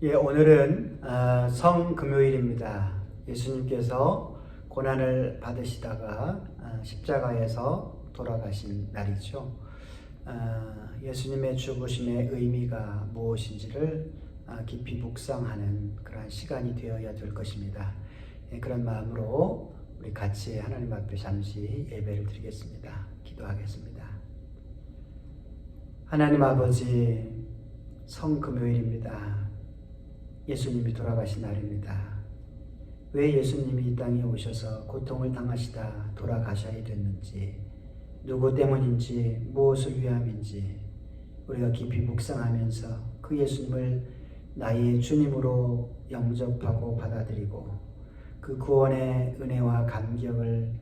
오늘은 성금요일입니다. 예수님께서 고난을 받으시다가 십자가에서 돌아가신 날이죠. 예수님의 죽으심의 의미가 무엇인지를 깊이 묵상하는 그런 시간이 되어야 될 것입니다. 그런 마음으로 우리 같이 하나님 앞에 잠시 예배를 드리겠습니다. 기도하겠습니다. 하나님 아버지, 성금요일입니다. 예수님이 돌아가신 날입니다. 왜 예수님이 이 땅에 오셔서 고통을 당하시다 돌아가셔야 됐는지, 누구 때문인지, 무엇을 위함인지 우리가 깊이 묵상하면서 그 예수님을 나의 주님으로 영접하고 받아들이고 그 구원의 은혜와 감격을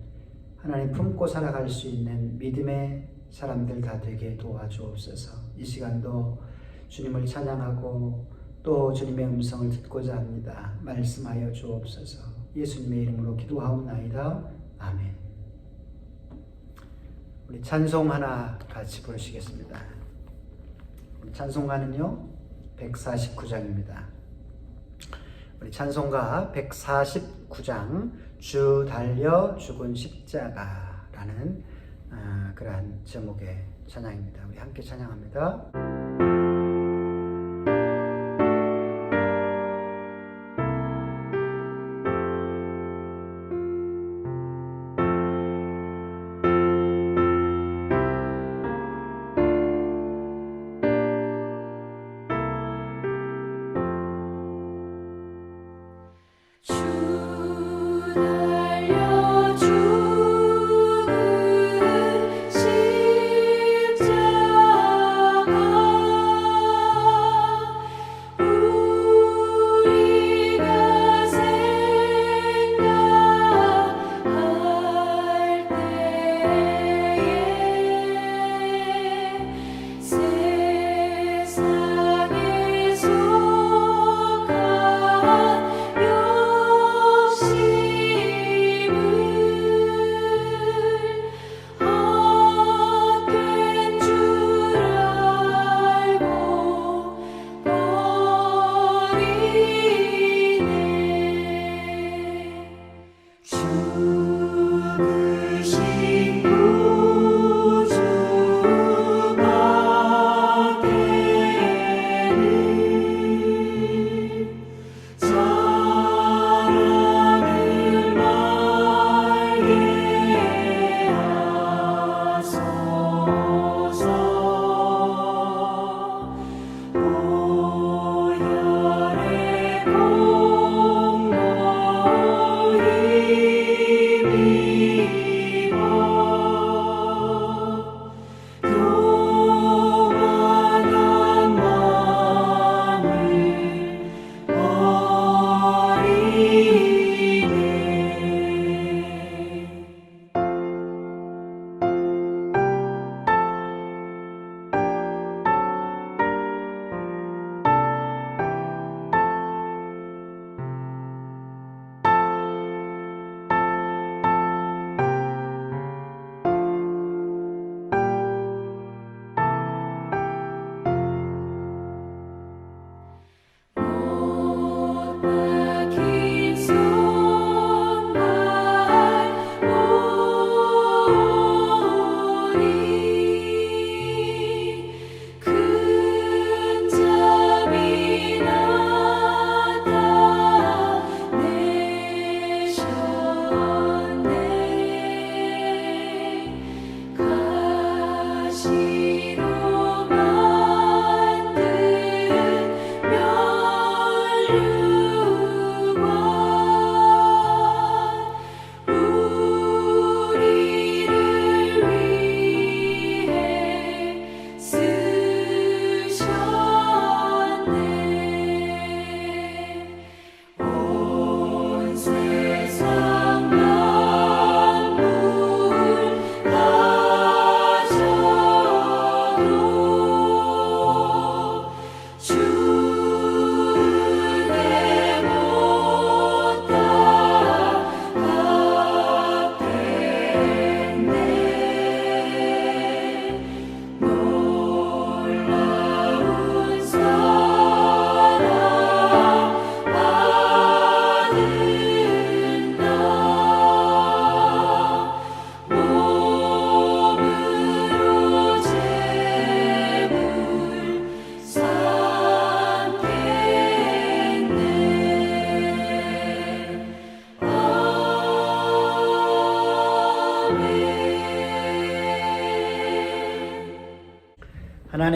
하나님 품고 살아갈 수 있는 믿음의 사람들 다 되게 도와주옵소서. 이 시간도 주님을 찬양하고 또 주님의 음성을 듣고자 합니다. 말씀하여 주옵소서. 예수님의 이름으로 기도하옵나이다. 아멘. 우리 찬송 하나 같이 부르시겠습니다. 찬송가는요 149장입니다. 우리 찬송가 149장 주 달려 죽은 십자가라는 그러한 제목의 찬양입니다. 우리 함께 찬양합니다. 세상에서 욕심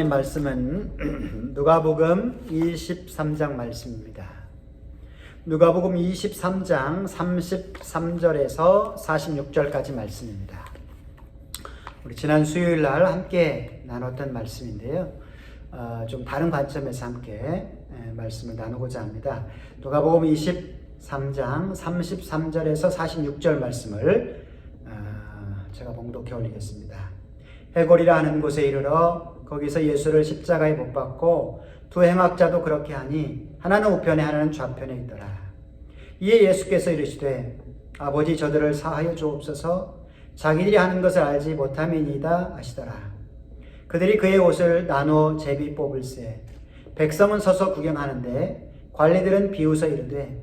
하나님 말씀은 누가복음 23장 말씀입니다. 누가복음 23장 33절에서 46절까지 말씀입니다. 우리 지난 수요일 날 함께 나눴던 말씀인데요. 좀 다른 관점에서 함께 말씀을 나누고자 합니다. 누가복음 23장 33절에서 46절 말씀을 제가 봉독해 올리겠습니다. 해골이라 하는 곳에 이르러 거기서 예수를 십자가에 못 박고 두 행악자도 그렇게 하니 하나는 우편에 하나는 좌편에 있더라. 이에 예수께서 이르시되 아버지 저들을 사하여 주옵소서 자기들이 하는 것을 알지 못함이니이다 하시더라. 그들이 그의 옷을 나누어 제비 뽑을세 백성은 서서 구경하는데 관리들은 비웃어 이르되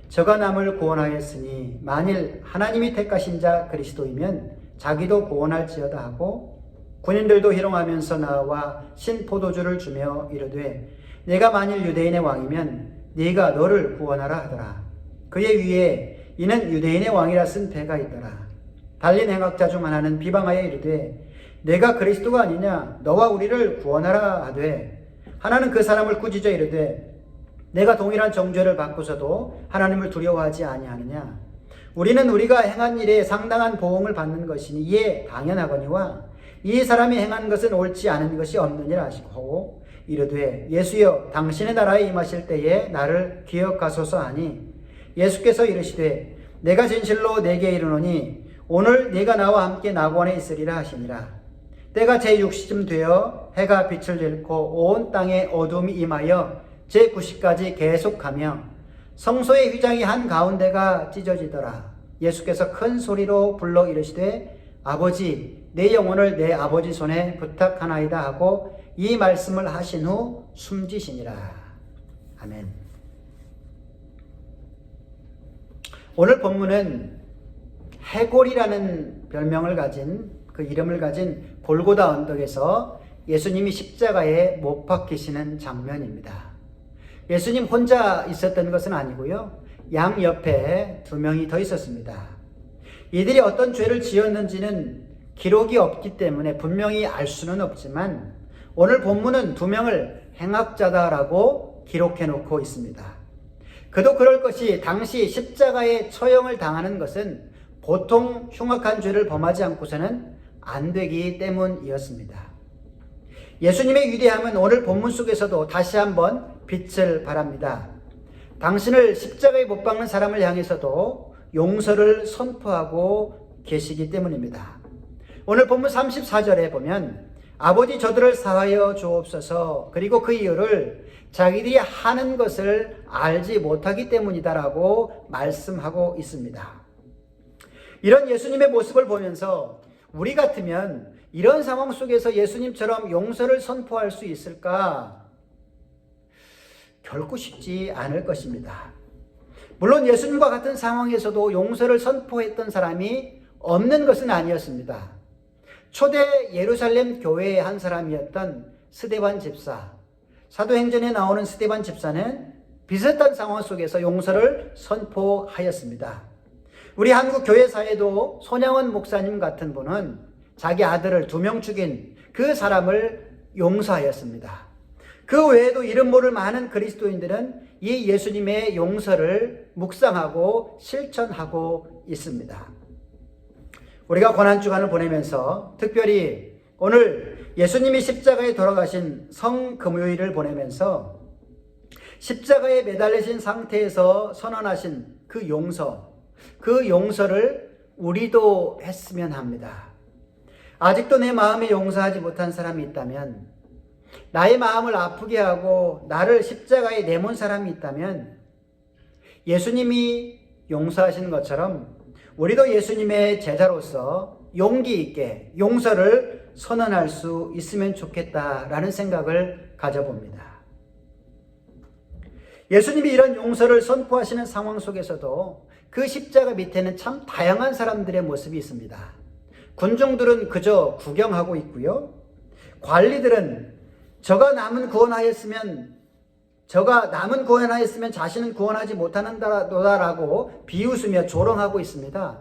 저가 남을 구원하였으니 만일 하나님이 택하신 자 그리스도이면 자기도 구원할지어다 하고 군인들도 희롱하면서 나와 신포도주를 주며 이르되 내가 만일 유대인의 왕이면 네가 너를 구원하라 하더라. 그의 위에 이는 유대인의 왕이라 쓴 배가 있더라. 달린 행악자 중 하나는 비방하여 이르되 내가 그리스도가 아니냐 너와 우리를 구원하라 하되 하나는 그 사람을 꾸짖어 이르되 내가 동일한 정죄를 받고서도 하나님을 두려워하지 아니하느냐 우리는 우리가 행한 일에 상당한 보응을 받는 것이니 이에 당연하거니와 이 사람이 행한 것은 옳지 않은 것이 없느니라 하시고 이르되 예수여 당신의 나라에 임하실 때에 나를 기억하소서 하니 예수께서 이르시되 내가 진실로 내게 이르노니 오늘 네가 나와 함께 낙원에 있으리라 하시니라. 때가 제6시쯤 되어 해가 빛을 잃고 온 땅에 어둠이 임하여 제9시까지 계속하며 성소의 휘장이 한가운데가 찢어지더라. 예수께서 큰 소리로 불러 이르시되 아버지 내 영혼을 내 아버지 손에 부탁하나이다 하고 이 말씀을 하신 후 숨지시니라. 아멘. 오늘 본문은 해골이라는 별명을 가진 그 이름을 가진 골고다 언덕에서 예수님이 십자가에 못 박히시는 장면입니다. 예수님 혼자 있었던 것은 아니고요. 양 옆에 두 명이 더 있었습니다. 이들이 어떤 죄를 지었는지는 기록이 없기 때문에 분명히 알 수는 없지만 오늘 본문은 두 명을 행악자다라고 기록해 놓고 있습니다. 그도 그럴 것이 당시 십자가에 처형을 당하는 것은 보통 흉악한 죄를 범하지 않고서는 안 되기 때문이었습니다. 예수님의 위대함은 오늘 본문 속에서도 다시 한번 빛을 발합니다. 당신을 십자가에 못 박는 사람을 향해서도 용서를 선포하고 계시기 때문입니다. 오늘 본문 34절에 보면 아버지 저들을 사하여 주옵소서 그리고 그 이유를 자기들이 하는 것을 알지 못하기 때문이다라고 말씀하고 있습니다. 이런 예수님의 모습을 보면서 우리 같으면 이런 상황 속에서 예수님처럼 용서를 선포할 수 있을까? 결코 쉽지 않을 것입니다. 물론 예수님과 같은 상황에서도 용서를 선포했던 사람이 없는 것은 아니었습니다. 초대 예루살렘 교회의 한 사람이었던 스데반 집사, 사도행전에 나오는 스데반 집사는 비슷한 상황 속에서 용서를 선포하였습니다. 우리 한국 교회사에도 손양원 목사님 같은 분은 자기 아들을 2명 죽인 그 사람을 용서하였습니다. 그 외에도 이름 모를 많은 그리스도인들은 이 예수님의 용서를 묵상하고 실천하고 있습니다. 우리가 고난주간을 보내면서 특별히 오늘 예수님이 십자가에 돌아가신 성금요일을 보내면서 십자가에 매달리신 상태에서 선언하신 그 용서를 우리도 했으면 합니다. 아직도 내 마음에 용서하지 못한 사람이 있다면, 나의 마음을 아프게 하고 나를 십자가에 내몬 사람이 있다면 예수님이 용서하시는 것처럼 우리도 예수님의 제자로서 용기 있게 용서를 선언할 수 있으면 좋겠다라는 생각을 가져봅니다. 예수님이 이런 용서를 선포하시는 상황 속에서도 그 십자가 밑에는 참 다양한 사람들의 모습이 있습니다. 군중들은 그저 구경하고 있고요. 관리들은 저가 남은 구원하였으면 자신은 구원하지 못하는도다라고 비웃으며 조롱하고 있습니다.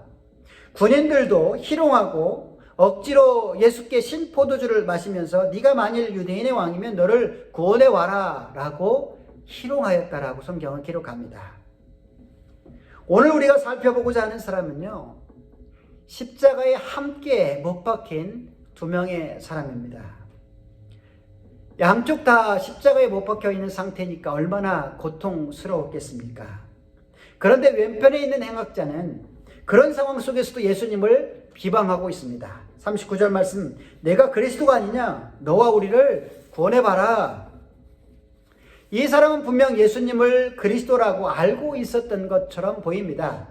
군인들도 희롱하고 억지로 예수께 신포도주를 마시면서 네가 만일 유대인의 왕이면 너를 구원해 와라 라고 희롱하였다라고 성경은 기록합니다. 오늘 우리가 살펴보고자 하는 사람은요, 십자가에 함께 못 박힌 두 명의 사람입니다. 양쪽 다 십자가에 못 박혀 있는 상태니까 얼마나 고통스러웠겠습니까? 그런데 왼편에 있는 행악자는 그런 상황 속에서도 예수님을 비방하고 있습니다. 39절 말씀, 내가 그리스도가 아니냐? 너와 우리를 구원해봐라. 이 사람은 분명 예수님을 그리스도라고 알고 있었던 것처럼 보입니다.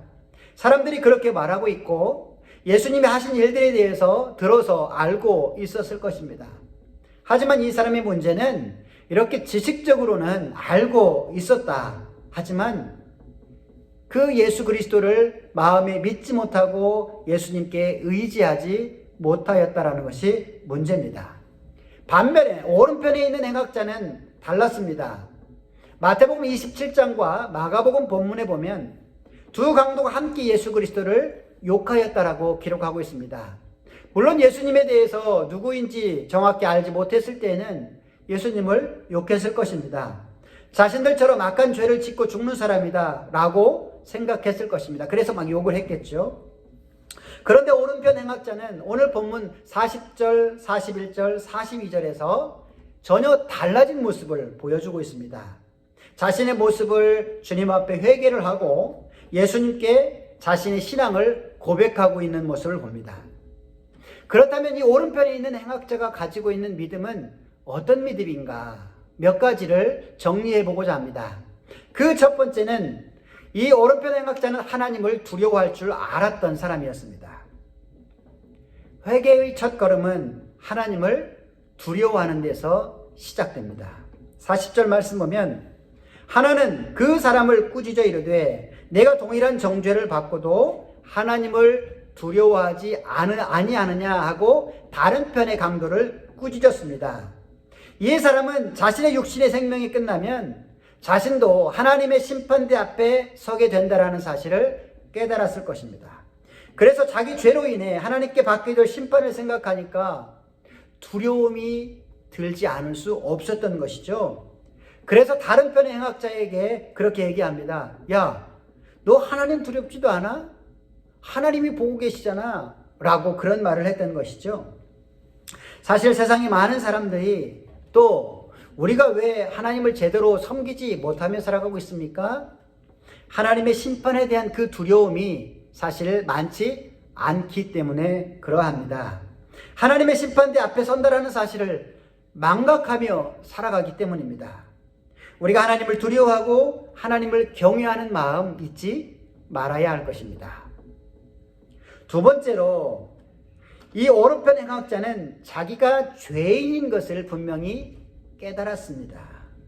사람들이 그렇게 말하고 있고 예수님이 하신 일들에 대해서 들어서 알고 있었을 것입니다. 하지만 이 사람의 문제는 이렇게 지식적으로는 알고 있었다. 하지만 그 예수 그리스도를 마음에 믿지 못하고 예수님께 의지하지 못하였다라는 것이 문제입니다. 반면에 오른편에 있는 행악자는 달랐습니다. 마태복음 27장과 마가복음 본문에 보면 두 강도가 함께 예수 그리스도를 욕하였다라고 기록하고 있습니다. 물론 예수님에 대해서 누구인지 정확히 알지 못했을 때에는 예수님을 욕했을 것입니다. 자신들처럼 악한 죄를 짓고 죽는 사람이다 라고 생각했을 것입니다. 그래서 막 욕을 했겠죠. 그런데 오른편 행악자는 오늘 본문 40절, 41절, 42절에서 전혀 달라진 모습을 보여주고 있습니다. 자신의 모습을 주님 앞에 회개를 하고 예수님께 자신의 신앙을 고백하고 있는 모습을 봅니다. 그렇다면 이 오른편에 있는 행악자가 가지고 있는 믿음은 어떤 믿음인가? 몇 가지를 정리해 보고자 합니다. 그 첫 번째는 이 오른편 행악자는 하나님을 두려워할 줄 알았던 사람이었습니다. 회개의 첫 걸음은 하나님을 두려워하는 데서 시작됩니다. 40절 말씀 보면 하나는 그 사람을 꾸짖어 이르되 내가 동일한 정죄를 받고도 하나님을 두려워하지 아니하느냐 하고 다른 편의 강도를 꾸짖었습니다. 이 사람은 자신의 육신의 생명이 끝나면 자신도 하나님의 심판대 앞에 서게 된다라는 사실을 깨달았을 것입니다. 그래서 자기 죄로 인해 하나님께 받게 될 심판을 생각하니까 두려움이 들지 않을 수 없었던 것이죠. 그래서 다른 편의 행악자에게 그렇게 얘기합니다. 야, 너 하나님 두렵지도 않아? 하나님이 보고 계시잖아 라고 그런 말을 했던 것이죠. 사실 세상에 많은 사람들이 또 우리가 왜 하나님을 제대로 섬기지 못하며 살아가고 있습니까? 하나님의 심판에 대한 그 두려움이 사실 많지 않기 때문에 그러합니다. 하나님의 심판대 앞에 선다라는 사실을 망각하며 살아가기 때문입니다. 우리가 하나님을 두려워하고 하나님을 경외하는 마음 잊지 말아야 할 것입니다. 두 번째로 이 오른편 행악자는 자기가 죄인인 것을 분명히 깨달았습니다.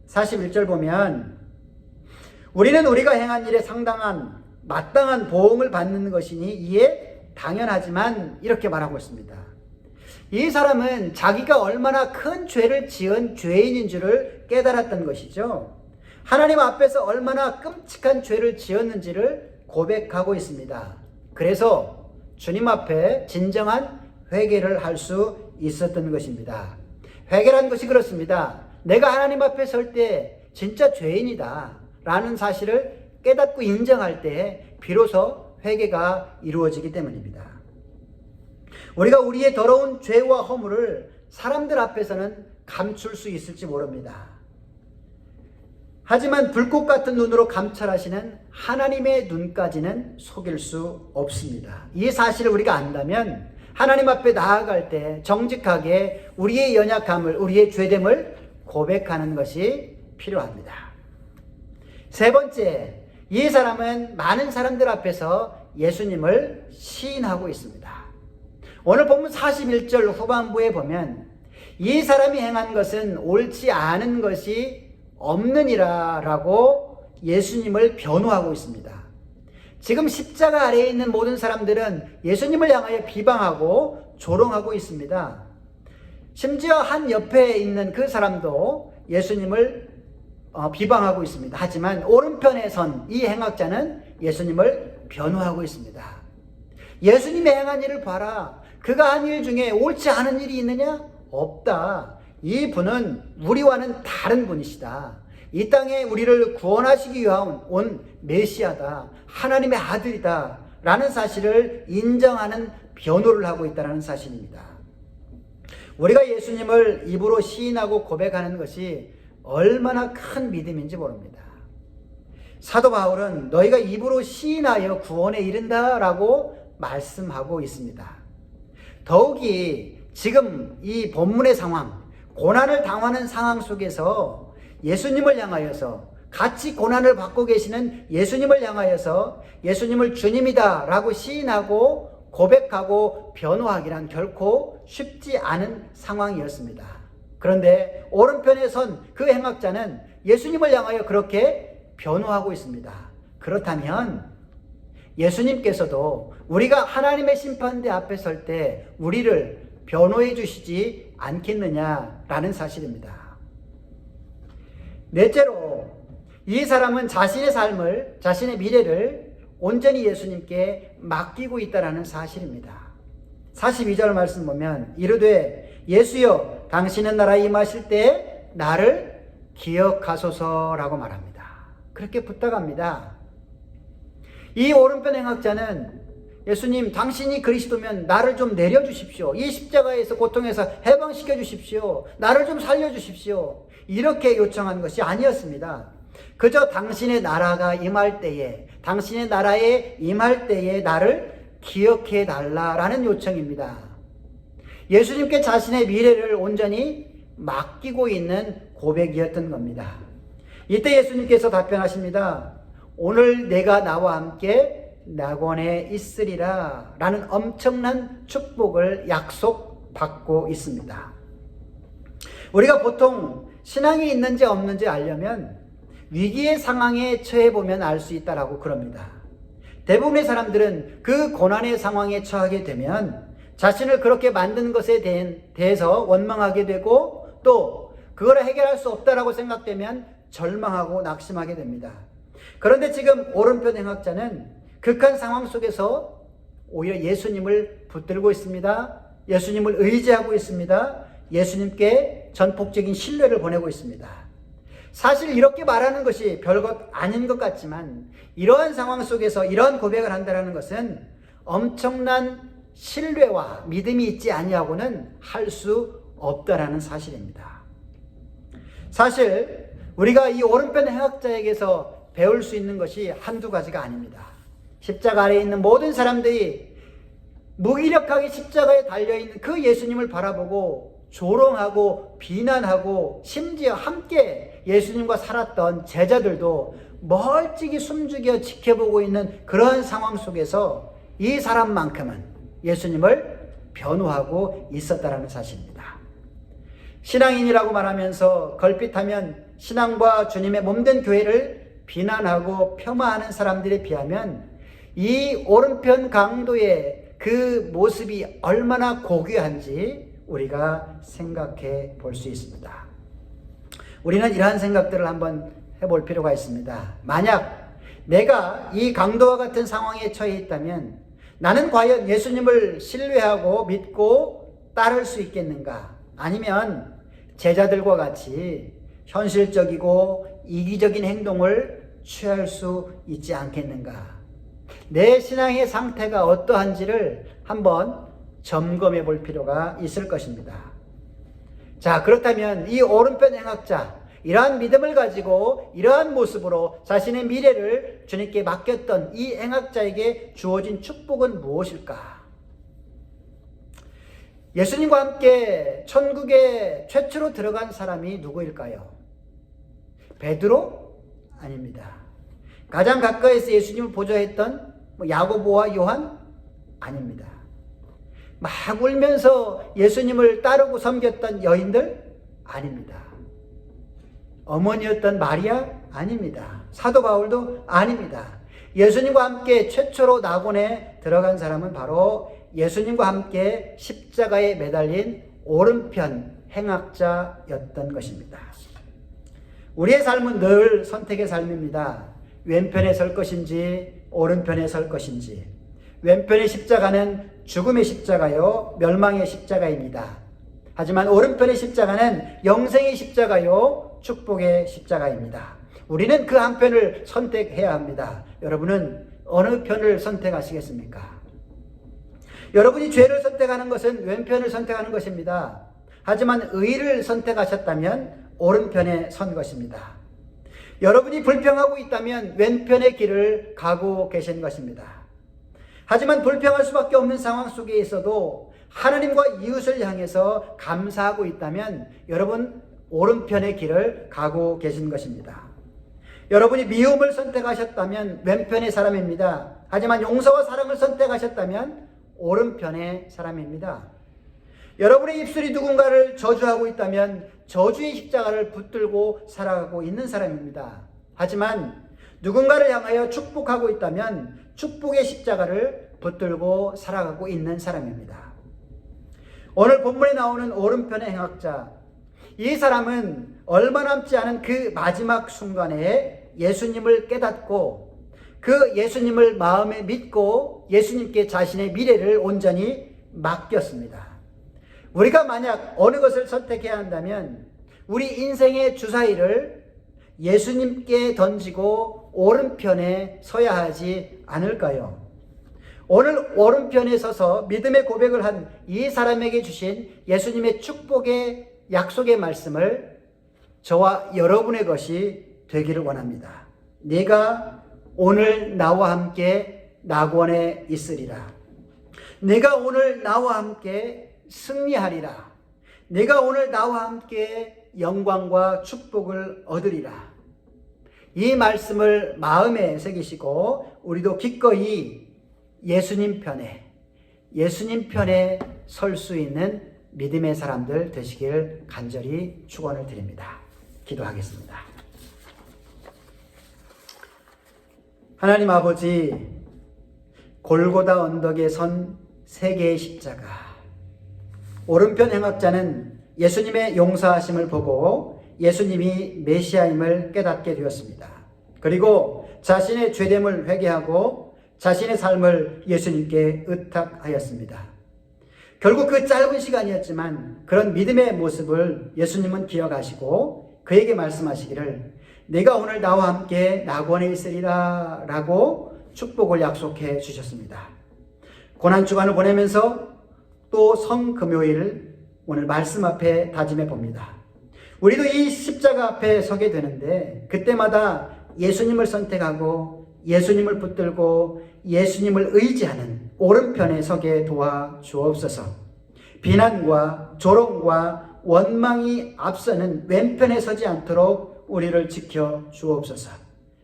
41절 보면 우리는 우리가 행한 일에 상당한 마땅한 보응을 받는 것이니 이에 당연하지만 이렇게 말하고 있습니다. 이 사람은 자기가 얼마나 큰 죄를 지은 죄인인 줄을 깨달았던 것이죠. 하나님 앞에서 얼마나 끔찍한 죄를 지었는지를 고백하고 있습니다. 그래서 주님 앞에 진정한 회개를 할 수 있었던 것입니다. 회개란 것이 그렇습니다. 내가 하나님 앞에 설 때 진짜 죄인이다 라는 사실을 깨닫고 인정할 때 비로소 회개가 이루어지기 때문입니다. 우리가 우리의 더러운 죄와 허물을 사람들 앞에서는 감출 수 있을지 모릅니다. 하지만 불꽃 같은 눈으로 감찰하시는 하나님의 눈까지는 속일 수 없습니다. 이 사실을 우리가 안다면 하나님 앞에 나아갈 때 정직하게 우리의 연약함을, 우리의 죄됨을 고백하는 것이 필요합니다. 세 번째, 이 사람은 많은 사람들 앞에서 예수님을 시인하고 있습니다. 오늘 본문 41절 후반부에 보면 이 사람이 행한 것은 옳지 않은 것이 없느니라 라고 예수님을 변호하고 있습니다. 지금 십자가 아래에 있는 모든 사람들은 예수님을 향하여 비방하고 조롱하고 있습니다. 심지어 한 옆에 있는 그 사람도 예수님을 비방하고 있습니다. 하지만 오른편에 선 이 행악자는 예수님을 변호하고 있습니다. 예수님의 행한 일을 봐라. 그가 한 일 중에 옳지 않은 일이 있느냐? 없다. 이 분은 우리와는 다른 분이시다. 이 땅에 우리를 구원하시기 위한 온 메시아다. 하나님의 아들이다. 라는 사실을 인정하는 변호를 하고 있다는 사실입니다. 우리가 예수님을 입으로 시인하고 고백하는 것이 얼마나 큰 믿음인지 모릅니다. 사도 바울은 너희가 입으로 시인하여 구원에 이른다라고 말씀하고 있습니다. 더욱이 지금 이 본문의 상황, 고난을 당하는 상황 속에서 예수님을 향하여서 같이 고난을 받고 계시는 예수님을 향하여서 예수님을 주님이다 라고 시인하고 고백하고 변호하기란 결코 쉽지 않은 상황이었습니다. 그런데 오른편에 선 그 행악자는 예수님을 향하여 그렇게 변호하고 있습니다. 그렇다면 예수님께서도 우리가 하나님의 심판대 앞에 설 때 우리를 변호해 주시지 않겠느냐라는 사실입니다. 넷째로 이 사람은 자신의 삶을, 자신의 미래를 온전히 예수님께 맡기고 있다는 사실입니다. 42절 말씀 보면 이르되 예수여 당신은 나라에 임하실 때 나를 기억하소서라고 말합니다. 그렇게 부탁합니다. 이 오른편 행악자는 예수님 당신이 그리스도면 나를 좀 내려주십시오. 이 십자가에서 고통에서 해방시켜 주십시오. 나를 좀 살려주십시오. 이렇게 요청한 것이 아니었습니다. 그저 당신의 나라가 임할 때에, 당신의 나라에 임할 때에 나를 기억해 달라라는 요청입니다. 예수님께 자신의 미래를 온전히 맡기고 있는 고백이었던 겁니다. 이때 예수님께서 답변하십니다. 오늘 내가 나와 함께 낙원에 있으리라 라는 엄청난 축복을 약속받고 있습니다. 우리가 보통 신앙이 있는지 없는지 알려면 위기의 상황에 처해보면 알 수 있다라고 그럽니다. 대부분의 사람들은 그 고난의 상황에 처하게 되면 자신을 그렇게 만든 것에 대해서 원망하게 되고 또 그걸 해결할 수 없다라고 생각되면 절망하고 낙심하게 됩니다. 그런데 지금 오른편 행악자는 극한 상황 속에서 오히려 예수님을 붙들고 있습니다. 예수님을 의지하고 있습니다. 예수님께 전폭적인 신뢰를 보내고 있습니다. 사실 이렇게 말하는 것이 별것 아닌 것 같지만 이러한 상황 속에서 이러한 고백을 한다는 것은 엄청난 신뢰와 믿음이 있지 아니하고는 할 수 없다라는 사실입니다. 사실 우리가 이 오른편 행악자에게서 배울 수 있는 것이 한두 가지가 아닙니다. 십자가 아래에 있는 모든 사람들이 무기력하게 십자가에 달려있는 그 예수님을 바라보고 조롱하고 비난하고 심지어 함께 예수님과 살았던 제자들도 멀찍이 숨죽여 지켜보고 있는 그런 상황 속에서 이 사람만큼은 예수님을 변호하고 있었다는 사실입니다. 신앙인이라고 말하면서 걸핏하면 신앙과 주님의 몸된 교회를 비난하고 폄하하는 사람들에 비하면 이 오른편 강도의 그 모습이 얼마나 고귀한지 우리가 생각해 볼 수 있습니다. 우리는 이러한 생각들을 한번 해볼 필요가 있습니다. 만약 내가 이 강도와 같은 상황에 처해 있다면 나는 과연 예수님을 신뢰하고 믿고 따를 수 있겠는가? 아니면 제자들과 같이 현실적이고 이기적인 행동을 취할 수 있지 않겠는가? 내 신앙의 상태가 어떠한지를 한번 점검해 볼 필요가 있을 것입니다. 자, 그렇다면 이 오른편 행악자, 이러한 믿음을 가지고 이러한 모습으로 자신의 미래를 주님께 맡겼던 이 행악자에게 주어진 축복은 무엇일까? 예수님과 함께 천국에 최초로 들어간 사람이 누구일까요? 베드로? 아닙니다. 가장 가까이서 예수님을 보좌했던 야고보와 요한? 아닙니다. 막 울면서 예수님을 따르고 섬겼던 여인들? 아닙니다. 어머니였던 마리아? 아닙니다. 사도 바울도 아닙니다. 예수님과 함께 최초로 낙원에 들어간 사람은 바로 예수님과 함께 십자가에 매달린 오른편 행악자였던 것입니다. 우리의 삶은 늘 선택의 삶입니다. 왼편에 설 것인지 오른편에 설 것인지. 왼편의 십자가는 죽음의 십자가요, 멸망의 십자가입니다. 하지만 오른편의 십자가는 영생의 십자가요, 축복의 십자가입니다. 우리는 그 한 편을 선택해야 합니다. 여러분은 어느 편을 선택하시겠습니까? 여러분이 죄를 선택하는 것은 왼편을 선택하는 것입니다. 하지만 의를 선택하셨다면 오른편에 선 것입니다. 여러분이 불평하고 있다면 왼편의 길을 가고 계신 것입니다. 하지만 불평할 수밖에 없는 상황 속에 있어도 하나님과 이웃을 향해서 감사하고 있다면 여러분 오른편의 길을 가고 계신 것입니다. 여러분이 미움을 선택하셨다면 왼편의 사람입니다. 하지만 용서와 사랑을 선택하셨다면 오른편의 사람입니다. 여러분의 입술이 누군가를 저주하고 있다면 저주의 십자가를 붙들고 살아가고 있는 사람입니다. 하지만 누군가를 향하여 축복하고 있다면 축복의 십자가를 붙들고 살아가고 있는 사람입니다. 오늘 본문에 나오는 오른편의 행악자, 이 사람은 얼마 남지 않은 그 마지막 순간에 예수님을 깨닫고 그 예수님을 마음에 믿고 예수님께 자신의 미래를 온전히 맡겼습니다. 우리가 만약 어느 것을 선택해야 한다면 우리 인생의 주사위를 예수님께 던지고 오른편에 서야 하지 않을까요? 오늘 오른편에 서서 믿음의 고백을 한 이 사람에게 주신 예수님의 축복의 약속의 말씀을 저와 여러분의 것이 되기를 원합니다. 네가 오늘 나와 함께 낙원에 있으리라. 네가 오늘 나와 함께 승리하리라. 네가 오늘 나와 함께 영광과 축복을 얻으리라. 이 말씀을 마음에 새기시고 우리도 기꺼이 예수님 편에 설 수 있는 믿음의 사람들 되시길 간절히 축원을 드립니다. 기도하겠습니다. 하나님 아버지, 골고다 언덕에 선 세 개의 십자가, 오른편 행악자는 예수님의 용서하심을 보고 예수님이 메시아임을 깨닫게 되었습니다. 그리고 자신의 죄됨을 회개하고 자신의 삶을 예수님께 의탁하였습니다. 결국 그 짧은 시간이었지만 그런 믿음의 모습을 예수님은 기억하시고 그에게 말씀하시기를 네가 오늘 나와 함께 낙원에 있으리라 라고 축복을 약속해 주셨습니다. 고난주간을 보내면서 또 성금요일 오늘 말씀 앞에 다짐해 봅니다. 우리도 이 십자가 앞에 서게 되는데 그때마다 예수님을 선택하고 예수님을 붙들고 예수님을 의지하는 오른편에 서게 도와 주옵소서. 비난과 조롱과 원망이 앞서는 왼편에 서지 않도록 우리를 지켜 주옵소서.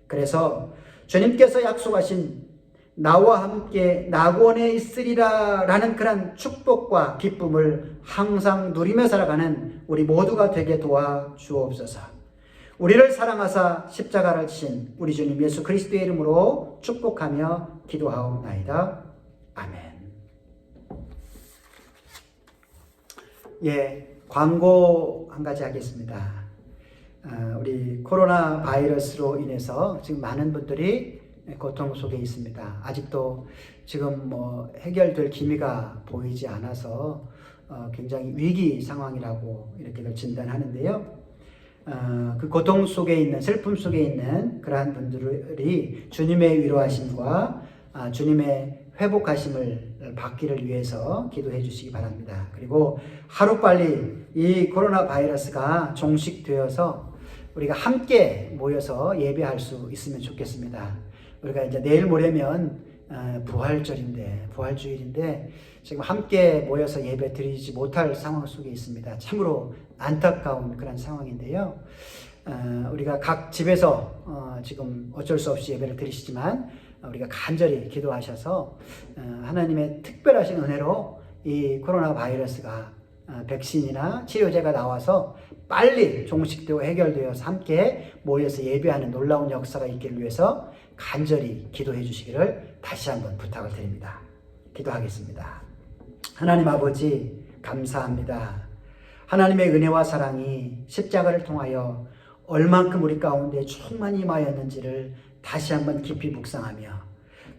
그래서 주님께서 약속하신 나와 함께 낙원에 있으리라 라는 그런 축복과 기쁨을 항상 누리며 살아가는 우리 모두가 되게 도와 주옵소서. 우리를 사랑하사 십자가를 지신 우리 주님 예수 그리스도의 이름으로 축복하며 기도하옵나이다. 아멘. 광고 한 가지 하겠습니다. 우리 코로나 바이러스로 인해서 지금 많은 분들이 고통 속에 있습니다. 아직도 지금 해결될 기미가 보이지 않아서 굉장히 위기 상황이라고 이렇게 진단하는데요. 그 고통 속에 있는, 슬픔 속에 있는 그러한 분들이 주님의 위로하심과 주님의 회복하심을 받기를 위해서 기도해 주시기 바랍니다. 그리고 하루빨리 이 코로나 바이러스가 종식되어서 우리가 함께 모여서 예배할 수 있으면 좋겠습니다. 우리가 이제 내일 모레면 부활주일인데 지금 함께 모여서 예배 드리지 못할 상황 속에 있습니다. 참으로 안타까운 그런 상황인데요. 우리가 각 집에서 지금 어쩔 수 없이 예배를 드리시지만 우리가 간절히 기도하셔서 하나님의 특별하신 은혜로 이 코로나 바이러스가 백신이나 치료제가 나와서 빨리 종식되고 해결되어서 함께 모여서 예배하는 놀라운 역사가 있기를 위해서 간절히 기도해 주시기를 다시 한번 부탁을 드립니다. 기도하겠습니다. 하나님 아버지 감사합니다. 하나님의 은혜와 사랑이 십자가를 통하여 얼만큼 우리 가운데 충만히 임하였는지를 다시 한번 깊이 묵상하며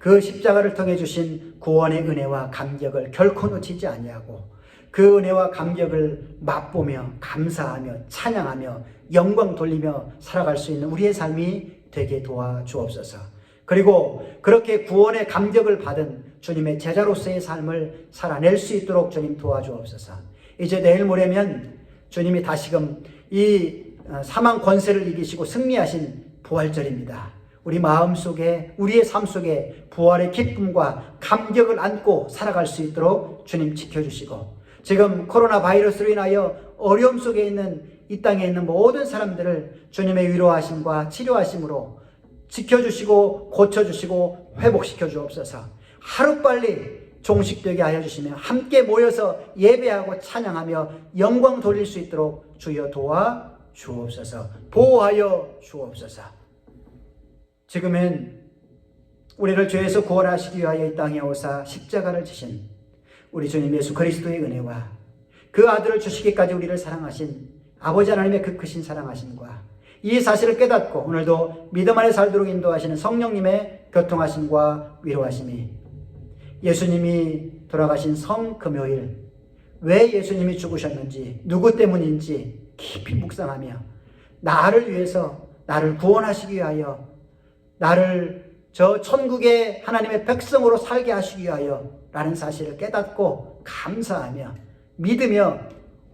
그 십자가를 통해 주신 구원의 은혜와 감격을 결코 놓치지 아니하고 그 은혜와 감격을 맛보며 감사하며 찬양하며 영광 돌리며 살아갈 수 있는 우리의 삶이 되게 도와주옵소서. 그리고 그렇게 구원의 감격을 받은 주님의 제자로서의 삶을 살아낼 수 있도록 주님 도와주옵소서. 이제 내일 모레면 주님이 다시금 이 사망 권세를 이기시고 승리하신 부활절입니다. 우리 마음속에 우리의 삶 속에 부활의 기쁨과 감격을 안고 살아갈 수 있도록 주님 지켜주시고 지금 코로나 바이러스로 인하여 어려움 속에 있는 이 땅에 있는 모든 사람들을 주님의 위로하심과 치료하심으로 지켜주시고 고쳐주시고 회복시켜 주옵소서. 하루빨리 종식되게 하여 주시며 함께 모여서 예배하고 찬양하며 영광 돌릴 수 있도록 주여 도와 주옵소서. 보호하여 주옵소서. 지금은 우리를 죄에서 구원하시기 위하여 이 땅에 오사 십자가를 지신 우리 주님 예수 그리스도의 은혜와 그 아들을 주시기까지 우리를 사랑하신 아버지 하나님의 그 크신 사랑하심과 이 사실을 깨닫고 오늘도 믿음 안에 살도록 인도하시는 성령님의 교통하심과 위로하심이 예수님이 돌아가신 성금요일 왜 예수님이 죽으셨는지 누구 때문인지 깊이 묵상하며 나를 위해서 나를 구원하시기 위하여 나를 저 천국의 하나님의 백성으로 살게 하시기 위하여 라는 사실을 깨닫고 감사하며 믿으며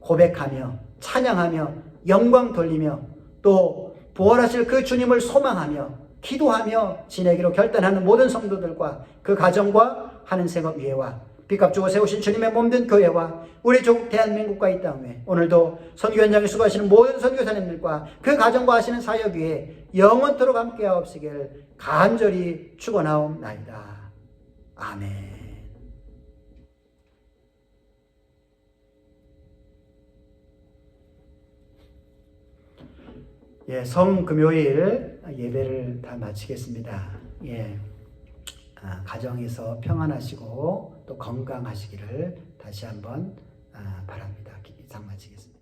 고백하며 찬양하며 영광 돌리며 또 부활하실 그 주님을 소망하며 기도하며 지내기로 결단하는 모든 성도들과 그 가정과 하는 생업 위에와 빚값 주고 세우신 주님의 몸된 교회와 우리 조국 대한민국과 이 땅에 오늘도 선교 현장에 수고하시는 모든 선교사님들과 그 가정과 하시는 사역 위에 영원토록 함께하옵시길 간절히 축원하옵나이다. 아멘. 예, 성금요일 예배를 다 마치겠습니다. 예, 가정에서 평안하시고 또 건강하시기를 다시 한번 바랍니다. 이상 마치겠습니다.